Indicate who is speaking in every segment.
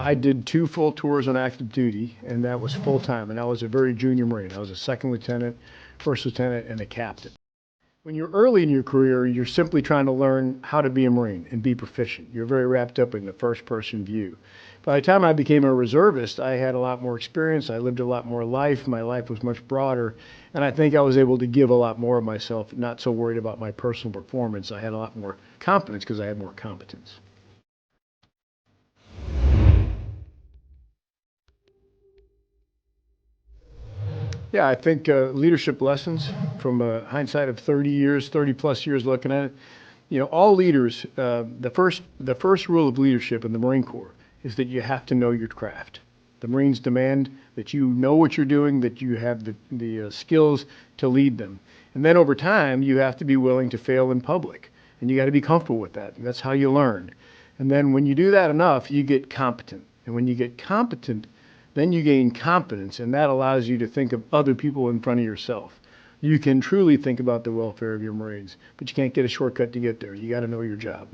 Speaker 1: I did 2 full tours on active duty, and that was full time. And I was a very junior Marine. I was a second lieutenant, first lieutenant, and a captain. When you're early in your career, you're simply trying to learn how to be a Marine and be proficient. You're very wrapped up in the first person view. By the time I became a reservist, I had a lot more experience. I lived a lot more life. My life was much broader. And I think I was able to give a lot more of myself, not so worried about my personal performance. I had a lot more confidence because I had more competence. Yeah, I think leadership lessons from a hindsight of 30 years, 30 plus years looking at it. You know, all leaders, the first rule of leadership in the Marine Corps is that you have to know your craft. The Marines demand that you know what you're doing, that you have the skills to lead them. And then over time, you have to be willing to fail in public. And you got to be comfortable with that. And that's how you learn. And then when you do that enough, you get competent. And when you get competent, then you gain confidence, and that allows you to think of other people in front of yourself. You can truly think about the welfare of your Marines, but you can't get a shortcut to get there. You got to know your job.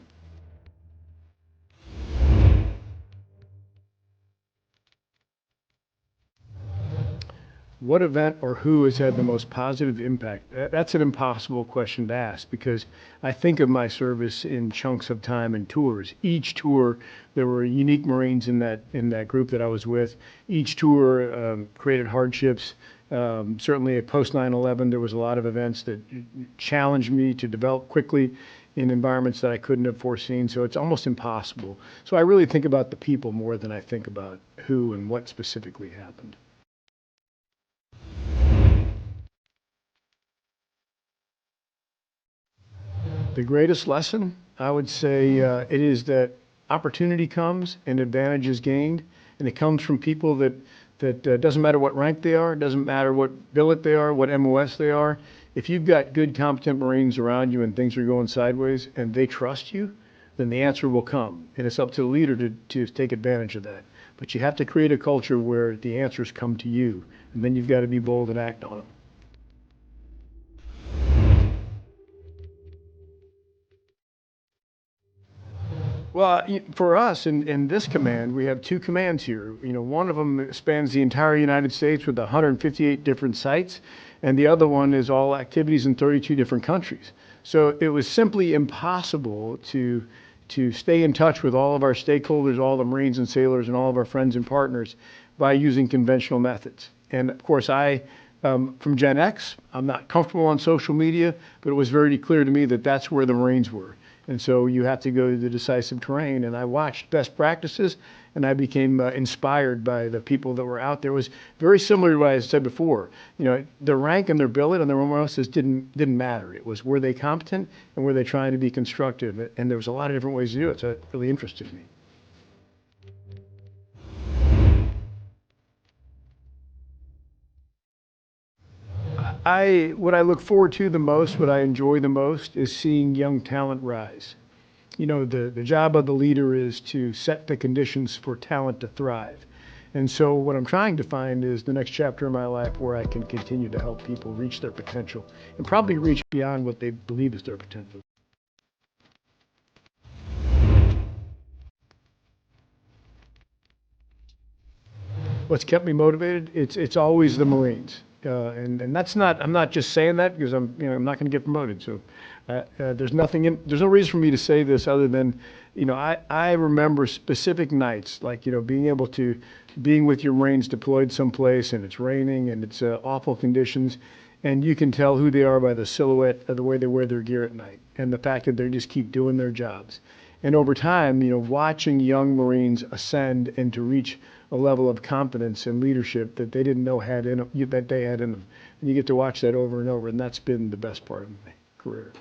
Speaker 1: What event or who has had the most positive impact? That's an impossible question to ask because I think of my service in chunks of time and tours. Each tour, there were unique Marines in that group that I was with. Each tour created hardships. Certainly at post 9/11, there was a lot of events that challenged me to develop quickly in environments that I couldn't have foreseen. So it's almost impossible. So I really think about the people more than I think about who and what specifically happened. The greatest lesson, I would say, it is that opportunity comes and advantage is gained, and it comes from people that doesn't matter what rank they are, doesn't matter what billet they are, what MOS they are. If you've got good, competent Marines around you and things are going sideways, and they trust you, then the answer will come, and it's up to the leader to take advantage of that. But you have to create a culture where the answers come to you, and then you've got to be bold and act on them. Well, for us in this command, we have 2 commands here. You know, one of them spans the entire United States with 158 different sites, and the other one is all activities in 32 different countries. So it was simply impossible to stay in touch with all of our stakeholders, all the Marines and sailors, and all of our friends and partners by using conventional methods. And of course, from Gen X, I'm not comfortable on social media, but it was very clear to me that that's where the Marines were. And so you have to go to the decisive terrain. And I watched best practices, and I became inspired by the people that were out there. It was very similar to what I said before. You know, their rank and their billet and their MOSs didn't matter. It was, were they competent and were they trying to be constructive? And there was a lot of different ways to do it. So it really interested me. What I look forward to the most, what I enjoy the most, is seeing young talent rise. You know, the job of the leader is to set the conditions for talent to thrive. And so what I'm trying to find is the next chapter in my life where I can continue to help people reach their potential and probably reach beyond what they believe is their potential. What's kept me motivated? It's always the Marines. And that's not, I'm not just saying that because I'm not going to get promoted. So there's no reason for me to say this other than, I remember specific nights, like, being with your Marines deployed someplace and it's raining and it's awful conditions. And you can tell who they are by the silhouette of the way they wear their gear at night and the fact that they just keep doing their jobs. And over time, watching young Marines ascend and to reach a level of confidence and leadership that they didn't know had in them, that they had in them. And you get to watch that over and over, and that's been the best part of my career.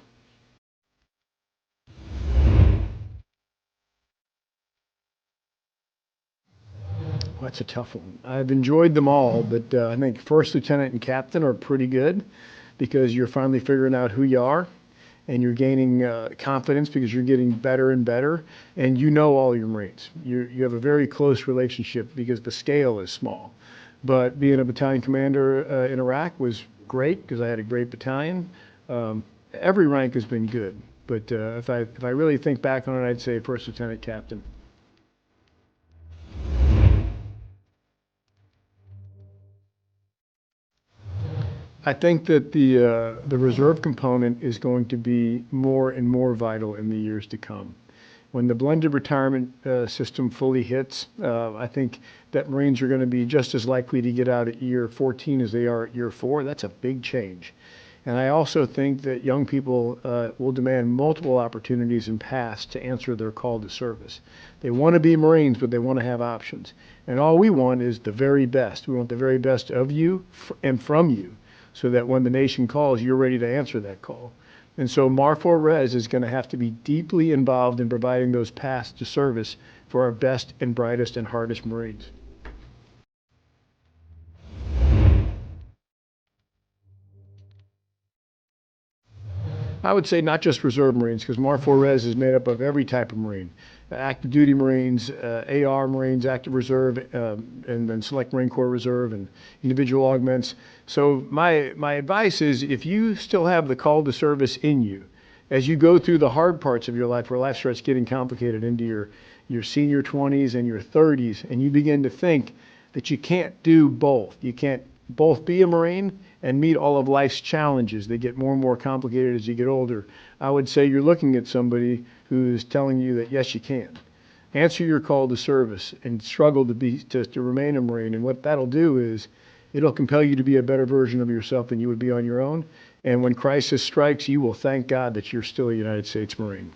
Speaker 1: Well, that's a tough one. I've enjoyed them all, but I think first lieutenant and captain are pretty good because you're finally figuring out who you are and you're gaining confidence because you're getting better and better, and you know all your Marines. You have a very close relationship because the scale is small. But being a battalion commander in Iraq was great because I had a great battalion. Every rank has been good, but if I really think back on it, I'd say first lieutenant captain. I think that the reserve component is going to be more and more vital in the years to come. When the blended retirement system fully hits, I think that Marines are going to be just as likely to get out at year 14 as they are at year 4. That's a big change. And I also think that young people will demand multiple opportunities and paths to answer their call to service. They want to be Marines, but they want to have options. And all we want is the very best. We want the very best of you and from you, so that when the nation calls, you're ready to answer that call. And so MARFORRES is going to have to be deeply involved in providing those paths to service for our best and brightest and hardest Marines. I would say not just Reserve Marines, because MARFORRES is made up of every type of Marine. Active duty Marines, AR Marines, Active Reserve, and then Select Marine Corps Reserve and individual augments. So my advice is, if you still have the call to service in you, as you go through the hard parts of your life where life starts getting complicated into your senior 20s and your 30s, and you begin to think that you can't do both. You can't both be a Marine and meet all of life's challenges. They get more and more complicated as you get older. I would say you're looking at somebody who's telling you that yes, you can. Answer your call to service and struggle to remain a Marine. And what that'll do is it'll compel you to be a better version of yourself than you would be on your own. And when crisis strikes, you will thank God that you're still a United States Marine.